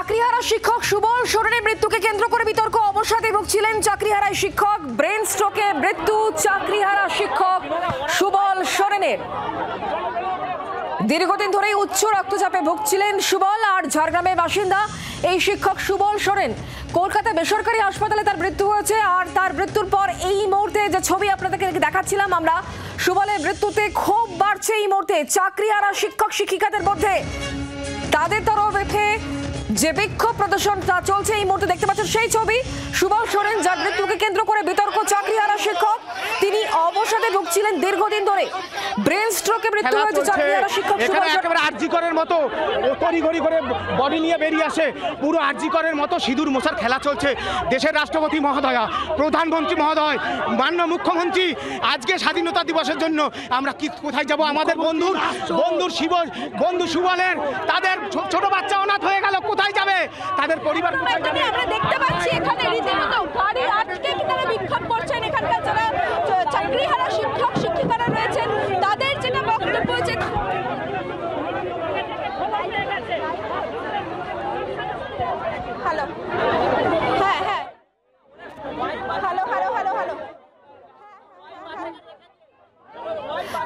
চাকরিহারা শিক্ষক সুবল সোরেনের মৃত্যুকে কেন্দ্র করে বিতর্ক। অবসাদে ভুগছিলেন চাকরিহারা শিক্ষক। ব্রেন স্ট্রোকে মৃত্যু চাকরিহারা শিক্ষক সুবল সোরেনের। দীর্ঘদিন ধরেই উচ্চ রক্তচাপে ভুগছিলেন সুবল। আর ঝাড়গ্রামের বাসিন্দা এই শিক্ষক সুবল সোরেন কলকাতা বেসরকারি হাসপাতালে তার মৃত্যু হয়েছে। আর তার মৃত্যুর পর এই মুহূর্তে যে ছবি আপনাদেরকে দেখাচ্ছিলাম আমরা, সুবলের মৃত্যুতে ক্ষোভ বাড়ছে এই মুহূর্তে চাকরিহারা শিক্ষক শিক্ষিকাদের মধ্যে। তাদের তরফে যে বিক্ষোভ প্রদর্শন তা চলছে এই মুহূর্তে দেখতে পাচ্ছেন সেই ছবি। সুবল সোরেন যার মৃত্যুকে কেন্দ্র করে বিতর্ক। চাকরিহারা শিক্ষক, তিনি অবসাদে ভুগছিলেন দীর্ঘদিন ধরে। ব্রেন স্ট্রোকে মৃত্যু হয়েছে চাকরিহারা শিক্ষক সুবল সোরেন। একেবারে আরজিকরের মতো তড়িঘড়ি করে বডি নিয়ে বেরিয়ে আসে, পুরো আরজিকরের মতো সিঁদুর মোছার খেলা চলছে। দেশের রাষ্ট্রপতি মহোদয়া, প্রধানমন্ত্রী মহোদয়, মাননীয় মুখ্যমন্ত্রী, আজকে স্বাধীনতা দিবসের জন্য আমরা কি কোথায় যাব? আমাদের বন্ধু সুবলের তাদের ছোট বাচ্চা অনাথ হয়ে গেল, কোথায় যাবে? তাদের পরিবার কোথায় যাবে? আমরা দেখতে পাচ্ছি এখানে রীতিমতো গাড়ি আটকে তারা বিক্ষোভ করছেন। এখানকার যারা চাকরিহারা শিক্ষক শিক্ষিকারা রয়েছেন তাদের যেটা বক্তব্য হচ্ছে, হ্যালো হ্যাঁ হ্যাঁ hello hello hello hello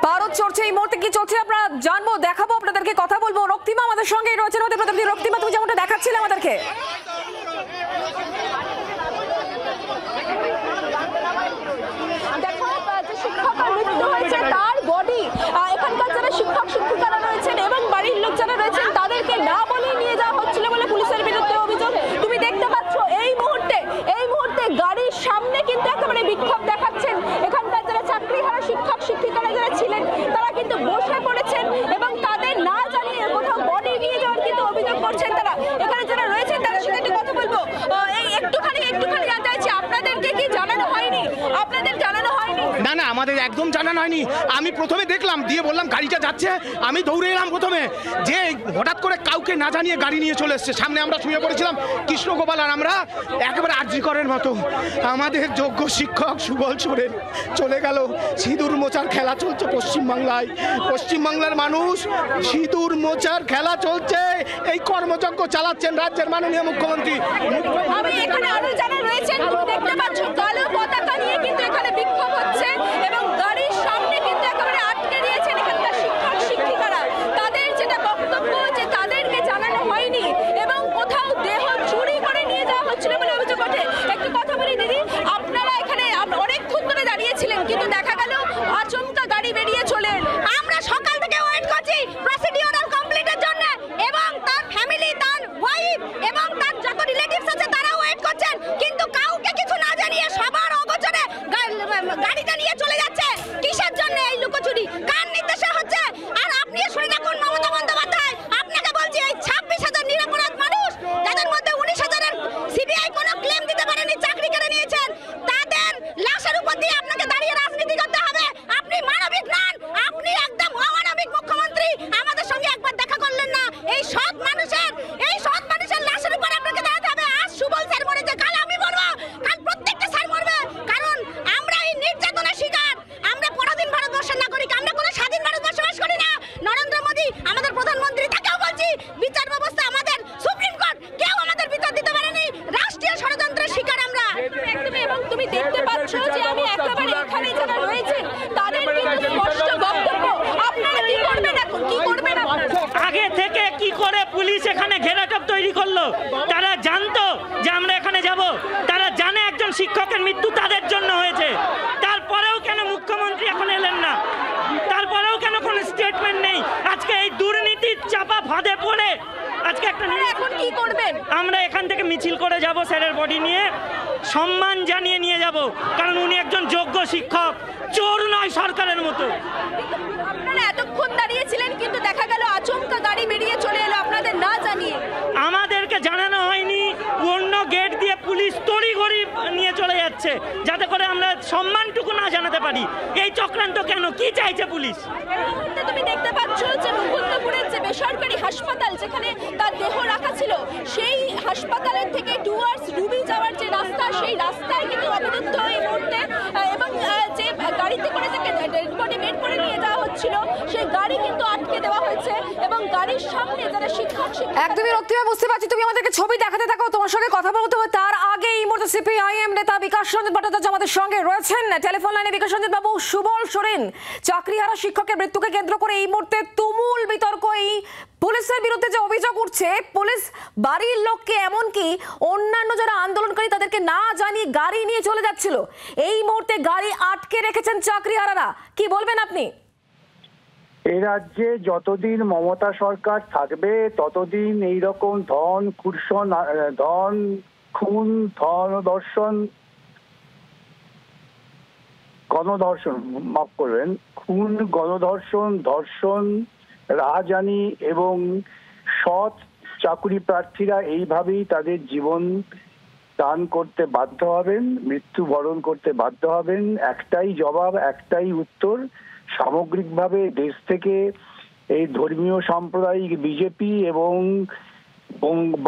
Bharat চলছে এই মুহূর্তে কি চলছে আমরা জানবো, দেখাবো, আপনাদেরকে কথা বলবো। রক্তিমা আমাদের সঙ্গেই রয়েছেন আমাদের প্রতিনিধি। রক্তিমা, তুমি যেমনটা দেখাচ্ছিলে আমাদেরকে, দেখো যে শিক্ষকের মৃত্যু হয়েছে তার বডি এখানকার যারা শিক্ষক শিক্ষিকারা রয়েছেন এবং বাড়ির লোক যারা রয়েছেন তাদেরকে না বলে নিয়ে যাওয়া হচ্ছিল বলে পুলিশের বিরুদ্ধে অভিযোগ। তুমি দেখতে পাচ্ছ এই মুহূর্তে গাড়ির সামনে কিন্তু একেবারে বিক্ষোভ দেখাচ্ছেন এখানকার যারা চাকরিহারা শিক্ষক শিক্ষিকারা যারা ছিলেন তারা কিন্তু বসে পড়েছেন এবং তাদের না জানিয়ে কোথাও বডি নিয়ে যাওয়ার কিন্তু অভিযোগ করছেন তারা। এখানে যারা রয়েছেন তাদের সাথে একটু কথা বলবো। এই একটুখানি জানতে চাইছি, আপনাদেরকে কি জানানো হয়নি? আপনাদের জানানো হয়নি? না, আমাদের একদম জানানো হয়নি। আমি প্রথমে দেখলাম, দিয়ে বললাম গাড়িটা যাচ্ছে, আমি দৌড়ে এলাম প্রথমে, যে হঠাৎ করে কাউকে না জানিয়ে গাড়ি নিয়ে চলে এসছে। সামনে আমরা শুয়ে পড়েছিলাম কৃষ্ণগোপাল আর আমরা, একেবারে আরজিকরের মতো। আমাদের যোগ্য শিক্ষক সুবল সোরেন চলে গেল। সিঁদুর মোচার খেলা চলছে পশ্চিমবাংলার মানুষ, সিঁদুর মোচার খেলা চলছে। এই কর্মযজ্ঞ চালাচ্ছেন রাজ্যের মাননীয় মুখ্যমন্ত্রী। আমি এখানে আরো যারা রয়েছেন দেখতে পাচ্ছ কালো পতাকা নিয়ে কিন্তু এখানে বিক্ষোভ হচ্ছে এবং গাড়ির সামনে কিন্তু একেবারে আটকে দিয়েছেন এখানকার শিক্ষক শিক্ষিকারা। তাদের যেটা বক্তব্য যে তাদেরকে জানানো হয়নি এবং কোথাও দেহ চুরি করে নিয়ে যাওয়া হচ্ছিল বলে অভিযোগ ওঠে। একটু কথা বলি দিদি, আপনারা এখানে অনেকক্ষণ ধরে দাঁড়িয়েছিলেন কিন্তু দেখা গেল আচমকা গাড়ি বেরিয়ে চলে এলো। আমরা সকাল থেকে ওয়েট করছি প্রসিডিউরাল কমপ্লিটের জন্য এবং তার ফ্যামিলি, তার ওয়াইফ এবং তার যত রিলেটিভস আছে তারা ওয়েট করছেন, কিন্তু কাউকে কিছু না জানিয়ে সবার অগোচরে গাড়িটা নিয়ে চলে যাচ্ছে। কিসের জন্য এই লুকোচুরি? কার নির্দেশে হচ্ছে? আর আপনি শুনে রাখুন মমতা বন্দ্যোপাধ্যায়, আপনাকে বলছি এই 26,000 নিরপরাধ মানুষ যাদের মধ্যে 19,000-এর সিবিআই কোনো ক্লেম দিতে পারেনি, চাকরি কেড়ে নিয়েছেন, তাদের লাশের উপর দিয়ে আপনাকে দাঁড়িয়ে রাজনীতি করতে হবে। আপনি মানবিক নন, আপনি একদম অমানবিক মুখ্যমন্ত্রী। আমাদের সঙ্গে একবার দেখা করলেন না। এই সৎ মানুষের লাশের উপর আপনাকে দাঁড়াতে হবে। আজ সুবল স্যার মরেছে, কাল আমি মরবো, কাল প্রত্যেকটা স্যার মরবে, কারণ আমরা এই নির্যাতনের শিকার। আমরা পরাধীন ভারতবর্ষের নাগরিক, আমরা কোনো স্বাধীন ভারত বসবাস করি না। নরেন্দ্র মোদী আমাদের প্রধানমন্ত্রী, তাকেও বলছি বিচার ব্যবস্থা আমাদের, সুপ্রিম কোর্ট, কেউ আমাদের বিচার দিতে পারেনি। রাষ্ট্রীয় ষড়যন্ত্রের শিকার আমরা একদমই। এবং তুমি দেখতে পাচ্ছ যে আমি একেবারে এখানে যারা রয়েছেন তাদের কিন্তু স্পষ্ট বক্তব্য। আপনারা কি করবেন এখন? কি করবেন আপনারা? আগে থেকে কি করে পুলিশ এখানে ঘেরাটোপ তৈরি করলো? তারা জানতো যে আমরা এখানে যাব, তারা জানে একজন শিক্ষকের মৃত্যু তাদের জন্য হয়েছে। তারপরেও কেন মুখ্যমন্ত্রী এখন এলেন না? তারপরেও কেন কোনো স্টেটমেন্ট নেই? আজকে এই দুর্নীতির চাপা ফাঁদে পড়ে আজকে একটা এখন কি করবেন? আমরা এখান থেকে মিছিল করে যাব, স্যারের বডি নিয়ে সম্মান জানিয়ে নিয়ে যাব, কারণ উনি একজন যোগ্য শিক্ষক, চোর নয় সরকারের মতো। আপনারা এতক্ষণ দাঁড়িয়েছিলেন কিন্তু দেখা গেল আচমকা গাড়ি বেরিয়ে চলে এলো আপনাদের না জানিয়ে। আমাদেরকে জানানো হয়নি, অন্য গেট দিয়ে পুলিশ তড়িঘড়ি নিয়ে চলে যাচ্ছে যাতে করে আমরা সম্মানটুকু না জানাতে পারি। এই চক্রান্ত কেন? কি চাইছে পুলিশ? তুমি দেখতে পাচ্ছ যে মুকুন্দপুরের যে বেসরকারি হাসপাতাল যেখানে তার দেহ রাখা ছিল, সেই হাসপাতালের থেকে টুয়ার্ডস রুবি যাওয়ার যে রাস্তা, সেই রাস্তায় কিন্তু অবরুদ্ধ এই মুহূর্তে এবং যে গাড়িতে করে তাকে ডেড বডি বের করে নিয়ে যাওয়া হচ্ছিল সেই গাড়ি কিন্তু আটকে দেওয়া হয়েছে এবং গাড়ির সামনে যারা শিক্ষক একদমই রক্তিমা, বুঝতে পারছি তুমি আমাদেরকে ছবি দেখাতে থাকো, তোমার সঙ্গে কথা বলতে হবে। তার আগে এই মুহূর্তে সিপিআইএম নেতা বিকাশ রঞ্জন ভট্টাচার্য আমাদের সঙ্গে রয়েছেন টেলিফোন লাইনে। বিকাশ রঞ্জন বাবু, সুবল সোরেন চাকরিহারা শিক্ষকের মৃত্যুকে কেন্দ্র করে এই মুহূর্তে তুমুল বিতর্ক। এই পুলিশের বিরুদ্ধে যে অভিযোগ উঠছে, পুলিশ বাড়ির লোককে এমনকি অন্যান্য যারা আন্দোলনকারী তাদেরকে না জানিয়ে গাড়ি নিয়ে চলে যাচ্ছিল, এই মুহূর্তে গাড়ি আটকে রেখেছেন চাকরিহারারা, কি বলবেন আপনি? এই রাজ্যে যতদিন মমতা সরকার থাকবে ততদিন এইরকম ধন খুন গণধর্ষণ মাফ করবেন, খুন, গণধর্ষণ, ধর্ষণ, রাহাজানি এবং সৎ চাকুরি প্রার্থীরা এইভাবেই তাদের জীবন দান করতে বাধ্য হবেন, মৃত্যুবরণ করতে বাধ্য হবেন। একটাই জবাব, একটাই উত্তর, সামগ্রিকভাবে দেশ থেকে এই ধর্মীয় সাম্প্রদায়িক বিজেপি এবং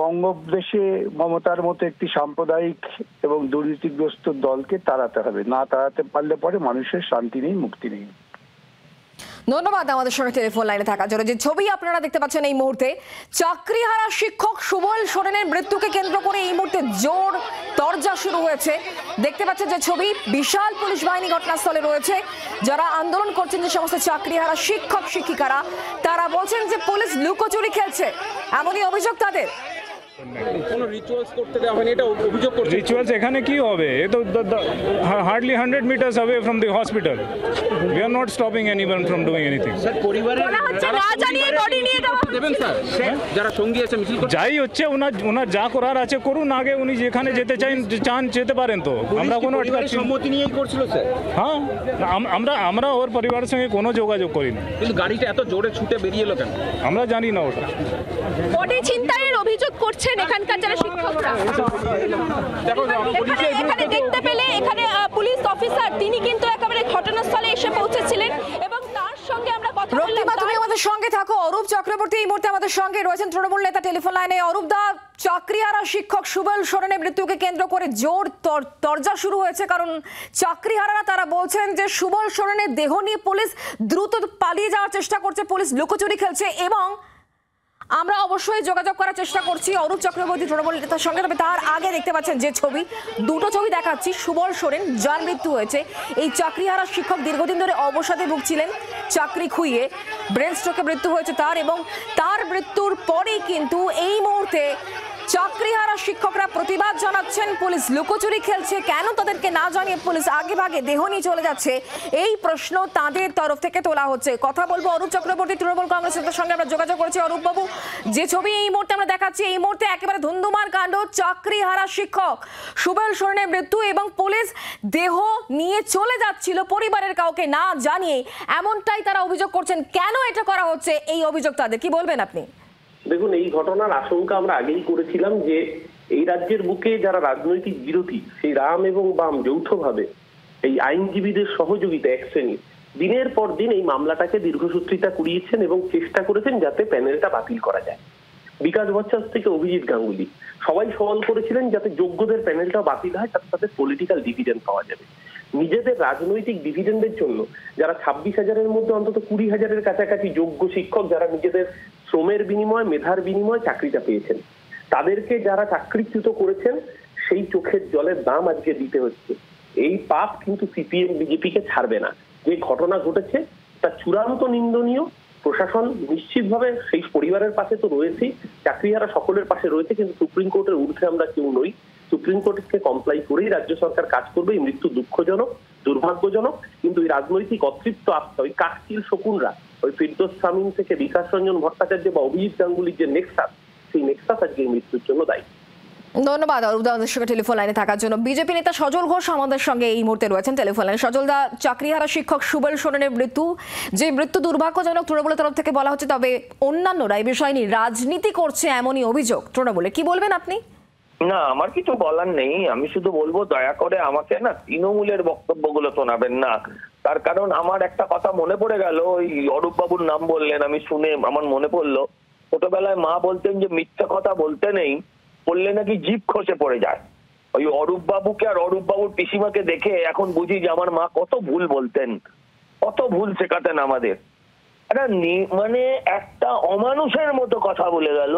বঙ্গদেশে মমতার মতো একটি সাম্প্রদায়িক এবং দুর্নীতিগ্রস্ত দলকে তাড়াতে হবে। না তাড়াতে পারলে পরে মানুষের শান্তি নেই, মুক্তি নেই। ধন্যবাদ আমাদের সঙ্গে টেলিফোন লাইনে থাকার জন্য। যে ছবি আপনারা দেখতে পাচ্ছেন এই মুহূর্তে, চাকরিহারা শিক্ষক সুবল সোরেনের মৃত্যুকে কেন্দ্র করে এই মুহূর্তে জোর তরজা শুরু হয়েছে। দেখতে পাচ্ছেন যে ছবি, বিশাল পুলিশ বাহিনী ঘটনাস্থলে রয়েছে। যারা আন্দোলন করছেন, যে সমস্ত চাকরিহারা শিক্ষক শিক্ষিকারা, তারা বলছেন যে পুলিশ লুকোচুরি খেলছে, এমনই অভিযোগ তাদের। কোনো রিচুয়ালস করতে দেওয়া হয়নি, এটা অভিযোগ করছে। রিচুয়ালস এখানে কি হবে? এ তো hardly 100 metres away from the hospital. We are not stopping anyone from doing anything. Sir, পরিবারের বলা হচ্ছে না জানিয়ে বডি নিয়ে যাওয়া হচ্ছে। দেবেন স্যার, যারা সঙ্গী আছে মিছিল করতে, যাই হচ্ছে ওনার যা করার আছে করুন, আগে উনি যেখানে যেতে চান যেতে পারেন, তো আমরা কোনো আটকাচ্ছি না। সম্মতি নিয়েই করছিল স্যার। হ্যাঁ, আমরা ওর পরিবারের সঙ্গে কোনো যোগাযোগ করি না। কিন্তু গাড়িটা এত জোরে ছুটে বেরিয়ে এলো কেন আমরা জানি না ওটা। বডি ছিনতাইয়ের অভিযোগ করছেন এখানকার যারা শিক্ষকরা। এখানে দেখতে পেলে এখানে পুলিশ অফিসার তিনি কিন্তু একেবারে ঘটনাস্থলে এসে পৌঁছেছিলেন এবং তার সঙ্গে আমরা কথা বললাম। রক্তিমা, তুমি আমাদের সঙ্গে থাকো। অরূপ চক্রবর্তী এই মুহূর্তে আমাদের সঙ্গে রয়েছেন, তৃণমূল নেতা, টেলিফোন লাইনে। অরূপ দা, চাকরিহারা শিক্ষক সুবল সোরেনের মৃত্যুকে কেন্দ্র করে জোর তরজা শুরু হয়েছে, কারণ চাকরিহারারা তারা বলছেন যে সুবল সোরেনের দেহ নিয়ে পুলিশ দ্রুত পালিয়ে যাওয়ার চেষ্টা করছে, পুলিশ লুকোচুরি খেলছে। এবং আমরা অবশ্যই যোগাযোগ করার চেষ্টা করছি অরূপ চক্রবর্তী তৃণমূল নেতার সঙ্গে। তবে তার আগে দেখতে পাচ্ছেন যে ছবি, দুটো ছবি দেখাচ্ছি। সুবল সোরেন, যার মৃত্যু হয়েছে, এই চাকরিহারা শিক্ষক দীর্ঘদিন ধরে অবসাদে ভুগছিলেন, চাকরি খুইয়ে ব্রেন স্ট্রোকে মৃত্যু হয়েছে তার। এবং তার মৃত্যুর পরেই কিন্তু এই মুহূর্তে চাকরিহারা শিক্ষকরা প্রতিবাদ জানাচ্ছেন, পুলিশ লুকোচুরি খেলছে, কেন তাদেরকে না জানিয়ে পুলিশ আগে ভাগে দেহ নিয়ে চলে যাচ্ছে, এই প্রশ্ন তাদের তরফ থেকে তোলা হচ্ছে। কথা বলবো অরূপ চক্রবর্তী তৃণমূল কংগ্রেসের সঙ্গে, আমরা যোগাযোগ করেছি। অরূপ বাবু, যে ছবি এই মুহূর্তে আমরা দেখাচ্ছি, এই মুহূর্তে একেবারে ধুন্ধুমার কাণ্ড, চাকরিহারা শিক্ষক সুবল সোরেনের মৃত্যু এবং পুলিশ দেহ নিয়ে চলে যাচ্ছিল পরিবারের কাউকে না জানিয়ে, এমনটাই তারা অভিযোগ করছেন। কেন এটা করা হচ্ছে, এই অভিযোগ তাদের, কি বলবেন আপনি? দেখুন, এই ঘটনার আশঙ্কা আমরা আগেই করেছিলাম যে এই রাজ্যের বুকে যারা রাজনৈতিক বিরোধী, সেই রাম এবং বাম যৌথভাবে এই আইনজীবীদের সহযোগিতা এক শ্রেণীর দিনের পর দিন এই মামলাটাকে দীর্ঘসূত্রিতা করিয়েছেন এবং চেষ্টা করেছেন যাতে প্যানেলটা বাতিল করা যায়। বিকাশ ভট্টাচার্য থেকে অভিজিৎ গাঙ্গুলি সবাই সওয়াল করেছিলেন যাতে যোগ্যদের প্যানেলটা বাতিল হয়, তাতে তাদের পলিটিক্যাল ডিভিডেন্ড পাওয়া যাবে। নিজেদের রাজনৈতিক ডিভিডেন্ডের জন্য যারা 26,000-এর মধ্যে অন্তত 20,000-এর কাছাকাছি যোগ্য শিক্ষক যারা নিজেদের শ্রমের বিনিময়, মেধার বিনিময় চাকরিটা পেয়েছেন, তাদেরকে যারা চাকরিচ্যুত করেছেন, সেই চোখের জলের দাম আজকে দিতে হচ্ছে। এই পাপ কিন্তু সিপিএম বিজেপিকে ছাড়বে না। যে ঘটনা ঘটেছে তা চূড়ান্ত নিন্দনীয়। প্রশাসন নিশ্চিতভাবে সেই পরিবারের পাশে তো রয়েছেই, চাকরিহারা সকলের পাশে রয়েছে, কিন্তু সুপ্রিম কোর্টের ঊর্ধ্বে আমরা কেউ নই। সুপ্রিম কোর্টকে কমপ্লাই করেই রাজ্য সরকার কাজ করবে। এই মৃত্যু দুঃখজনক, দুর্ভাগ্যজনক, কিন্তু এই রাজনৈতিক অতৃপ্ত আত্মা, ওই কাকচিল শকুনরা, ওই ফিরদৌস শামীম থেকে বিকাশ রঞ্জন ভট্টাচার্য বা অভিজিৎ গাঙ্গুলির যে নেক্সাস, সেই নেক্সাস আজকে এই মৃত্যুর জন্য দায়ী। ধন্যবাদ আমাদের সঙ্গে টেলিফোন লাইনে থাকার জন্য। বিজেপি নেতা সজল ঘোষ আমাদের সঙ্গে এই মুহূর্তে রয়েছেন টেলিফোন লাইনে। সজল দা, চাকরিহারা শিক্ষক সুবল সোরেনের মৃত্যু, যে মৃত্যু দুর্ভাগ্যজনক তৃণমূলের তরফ থেকে বলা হচ্ছে, তবে অন্যান্যরা এই বিষয় নিয়ে রাজনীতি করছে এমনই অভিযোগ তৃণমূলে, কি বলবেন আপনি? না, আমার কিছু বলার নেই। আমি শুধু বলবো, দয়া করে আমাকে না তৃণমূলের বক্তব্যগুলো শোনাবেন না। তার কারণ আমার একটা কথা মনে পড়ে গেল, ওই অরূপ বাবুর নাম বললেন, আমি শুনে আমার মনে পড়লো, ছোটবেলায় মা বলতেন যে মিথ্যা কথা বলতে নেই, বললে নাকি জিভ খসে পড়ে যায়। ওই অরূপ বাবুকে আর অরূপ বাবুর পিসিমাকে দেখে এখন বুঝি যে আমার মা কত ভুল বলতেন, কত ভুল শেখাতেন আমাদের। মানে একটা অমানুষের মতো কথা বলে গেল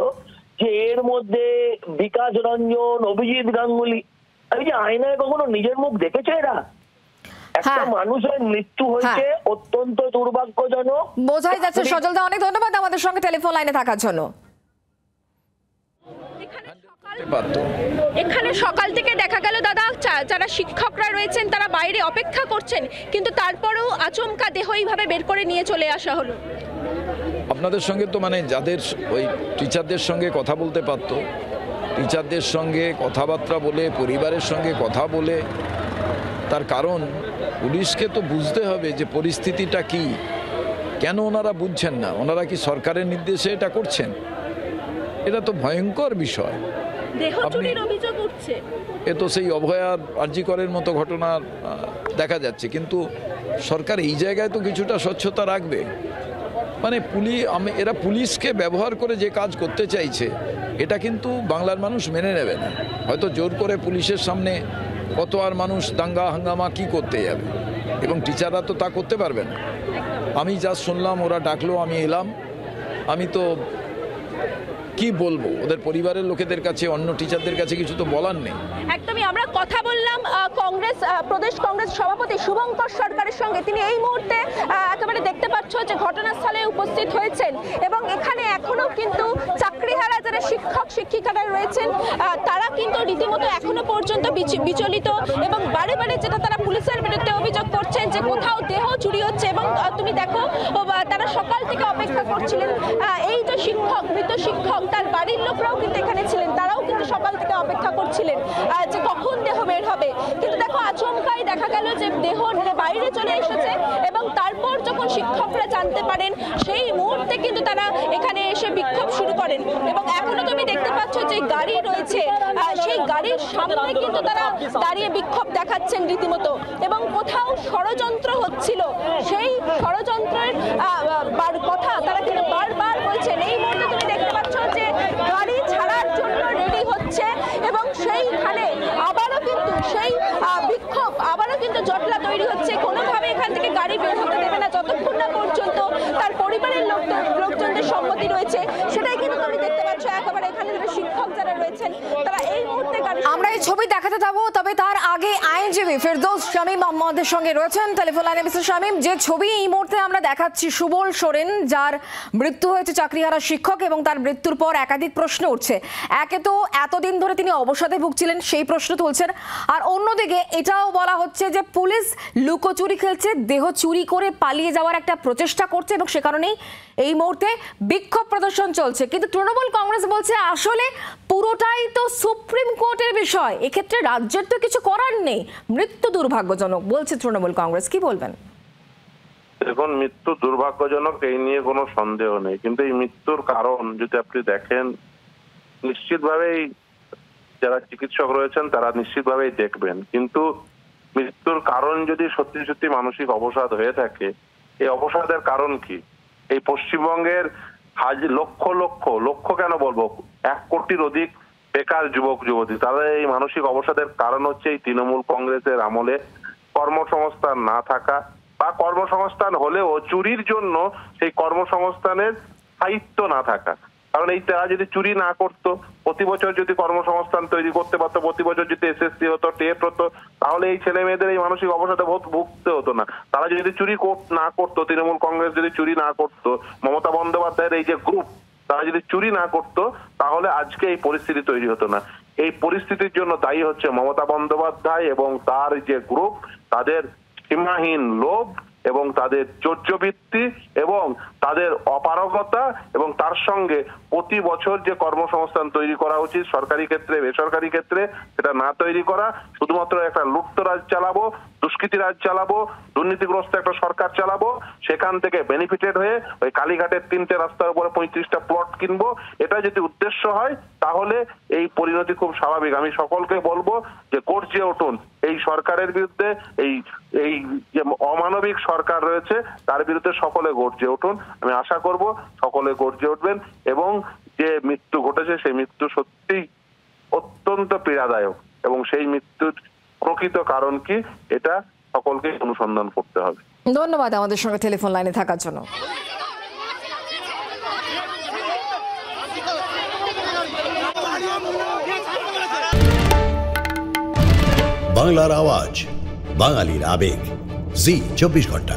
যে এর মধ্যে বিকাশ রঞ্জন, অভিজিৎ গাঙ্গুলি, আমি যে আয়নায় কখনো নিজের মুখ দেখেছে এরা? একটা মানুষের মৃত্যু হয়েছে, অত্যন্ত দুর্ভাগ্যজনক। বোঝাই যাচ্ছে। সজলদা, অনেক ধন্যবাদ আমাদের সঙ্গে টেলিফোন লাইনে থাকার জন্য। এখানে সকাল থেকে দেখা গেল দাদা যারা শিক্ষকরা রয়েছেন তারা বাইরে অপেক্ষা করছেন, কিন্তু তারপরেও আচমকা দেহ এইভাবে বের করে নিয়ে চলে আসা হলো। আপনাদের সঙ্গে তো মানে যাদের ওই টিচারদের সঙ্গে কথা বলতে পারত, টিচারদের সঙ্গে কথাবার্তা বলে, পরিবারের সঙ্গে কথা বলে, তার কারণ পুলিশকে তো বুঝতে হবে যে পরিস্থিতিটা কি, কেন ওনারা বুঝছেন না, ওনারা কি সরকারের নির্দেশে এটা করছেন? এটা তো ভয়ঙ্কর বিষয়। এ তো সেই অভয়ার আরজিকরের মতো ঘটনা দেখা যাচ্ছে, কিন্তু সরকার এই জায়গায় তো কিছুটা স্বচ্ছতা রাখবে। মানে এরা পুলিশকে ব্যবহার করে যে কাজ করতে চাইছে, এটা কিন্তু বাংলার মানুষ মেনে নেবে না। হয়তো জোর করে পুলিশের সামনে কত আর মানুষ দাঙ্গা হাঙ্গামা কি করতে যাবে, এবং টিচাররা তো তা করতে পারবে না। আমি যা শুনলাম, ওরা ডাকলো, আমি এলাম, আমি তো কি বলবো ওদের পরিবারের লোকেদের কাছে, অন্য টিচারদের কাছে কিছু তো বলার নেই। একদমই আমরা কথা বললাম কংগ্রেস প্রদেশ কংগ্রেস সভাপতি শুভঙ্কর সরকারের সঙ্গে। তিনি এই মুহূর্তে একেবারে দেখতে পাচ্ছ যে ঘটনাস্থলে উপস্থিত হয়েছেন, এবং এখানে এখনো কিন্তু চাকরিহারা যারা শিক্ষক শিক্ষিকারা রয়েছেন তারা কিন্তু রীতিমতো এখনো পর্যন্ত বিচলিত, এবং বারে বারে যেটা তারা পুলিশের বিরুদ্ধে অভিযোগ করছেন যে কোথাও দেহ চুরি হচ্ছে। এবং তুমি দেখো তারা সকাল থেকে অপেক্ষা করছিলেন। এই যে শিক্ষক, মৃত শিক্ষক, তার বাড়ির লোকরাও কিন্তু এখানে ছিলেন, তারাও কিন্তু সকাল থেকে অপেক্ষা করছিলেন যে কখন দেহ বের হবে। কিন্তু দেখো আচমকাই দেখা গেল যে দেহ বাইরে চলে এসেছে, এবং তারপর যখন শিক্ষকরা জানতে পারেন সেই মুহূর্তে কিন্তু তারা এখানে এসে বিক্ষোভ শুরু করেন। এবং এখনো তুমি দেখতে পাচ্ছ যে গাড়ি রয়েছে, সেই গাড়ির সামনে কিন্তু তারা দাঁড়িয়ে বিক্ষোভ দেখাচ্ছেন রীতিমতো, এবং কোথাও ষড়যন্ত্র হচ্ছিল সেই ষড়যন্ত্রের কথা তারা কিন্তু বারবার বলছেন। এই মুহূর্তে তুমি দেখতে পাচ্ছ যে গাড়ি ছাড়ার জন্য রেডি হচ্ছে, এবং সেইখানে আবারও কিন্তু সেই বিক্ষোভ, আবারও কিন্তু জটলা তৈরি হচ্ছে। কোনোভাবে এখান থেকে গাড়ি বের হতে দেবে না যতক্ষণ না পর্যন্ত তার পরিবারের লোকজনদের সম্মতি রয়েছে। সেটাই কিন্তু তুমি দেখতে পাচ্ছ একেবারে এখানে যারা শিক্ষক যারা রয়েছেন তারা এই মুহূর্তে গাড়ি। আমরা এই ছবি দেখাতে যাবো, তবে তার আগে আইনজীবী ফেরদৌস শামীম আমাদের সঙ্গে রয়েছেন টেলিফোন লাইনে। মিস্টার শামীম, যে ছবি এই মুহূর্তে আমরা দেখাচ্ছি, সুবল সোরেন যার মৃত্যু হয়েছে, চাকরিহারা শিক্ষক, এবং তার মৃত্যুর পর একাধিক প্রশ্ন উঠছে। একে তো এতদিন ধরে তিনি অবসাদে ভুগছিলেন, সেই প্রশ্ন তুলছেন, আর অন্যদিকে এটাও বলা হচ্ছে যে পুলিশ লুকোচুরি খেলছে, দেহ চুরি করে পালিয়ে যাওয়ার একটা প্রচেষ্টা করছে, এবং সে কারণেই এই মুহূর্তে বিক্ষোভ প্রদর্শন চলছে। কিন্তু তৃণমূল কংগ্রেস বলছে আসলে পুরোটাই তো সুপ্রিম কোর্টের বিষয়, এক্ষেত্রে রাজ্যের তো কিছু করার নেই, মৃত্যু দুর্ভাগ্যজনক বলছে তৃণমূল কংগ্রেস। কি বলবেন? দেখুন, মৃত্যু দুর্ভাগ্যজনক, এই নিয়ে কোনো সন্দেহ নেই, কিন্তু এই মৃত্যুর কারণ যদি আপনি দেখেন, নিশ্চিতভাবেই যারা চিকিৎসক রয়েছেন তারা নিশ্চিতভাবেই দেখবেন। কিন্তু মৃত্যুর কারণ যদি সত্যি সত্যি মানসিক অবসাদ হয়ে থাকে, এই অবসাদের কারণ কি? এই পশ্চিমবঙ্গের লক্ষ লক্ষ লক্ষ কেন বলবো, 1 কোটির অধিক বেকার যুবক যুবতী, তাদের এই মানসিক অবসাদের কারণ হচ্ছে এই তৃণমূল কংগ্রেসের আমলে কর্মসংস্থান না থাকা, বা কর্মসংস্থান হলেও চুরির জন্য সেই কর্মসংস্থানের স্থায়িত্ব না থাকা। কারণ এই তারা যদি চুরি না করতো, প্রতি বছর যদি কর্মসংস্থান তৈরি করতে পারতো, প্রতি বছর যদি এসএসসি হতো, টেট হতো, তাহলে এই ছেলে মেয়েদের এই মানসিক অবসাদে ভুগতে হতো না। তারা যদি চুরি না করতো, তৃণমূল কংগ্রেস যদি চুরি না করতো, মমতা বন্দ্যোপাধ্যায়ের এই যে গ্রুপ, তারা যদি চুরি না করতো, তাহলে আজকে এই পরিস্থিতি তৈরি হতো না। এই পরিস্থিতির জন্য দায়ী হচ্ছে মমতা বন্দ্যোপাধ্যায় এবং তার যে গ্রুপ, তাদের সীমাহীন লোভ এবং তাদের চর্যবৃত্তি এবং তাদের অপারগতা, এবং তার সঙ্গে প্রতি বছর যে কর্মসংস্থান তৈরি করা উচিত সরকারি ক্ষেত্রে বেসরকারি ক্ষেত্রে, সেটা না তৈরি করা, শুধুমাত্র একটা লুটতরাজ চালাবো, দুষ্কৃতি রাজ চালাবো, দুর্নীতিগ্রস্ত একটা সরকার চালাবো, সেখান থেকে বেনিফিটেড হয়ে ওই কালীঘাটের 3টে রাস্তার উপরে 35টা প্লট কিনবো, এটা যদি উদ্দেশ্য হয় তাহলে এই পরিণতি খুব স্বাভাবিক। আমি সকলকে বলবো যে গর্জে উঠুন এই সরকারের বিরুদ্ধে, এই যে অমানবিক সরকার রয়েছে তার বিরুদ্ধে সকলে গর্জে উঠুন। আমি আশা করব সকলে গর্জে উঠবেন, এবং যে মৃত্যু ঘটেছে সেই মৃত্যু সত্যিই অত্যন্ত পীড়াদায়ক, এবং সেই মৃত্যুর প্রকৃত কারণ কি এটা সকলকে অনুসন্ধান করতে হবে। ধন্যবাদ আমাদের সঙ্গে টেলিফোন লাইনে থাকার জন্য। বাংলার আওয়াজ, বাঙালির আবেগ, জি 24 ঘন্টা।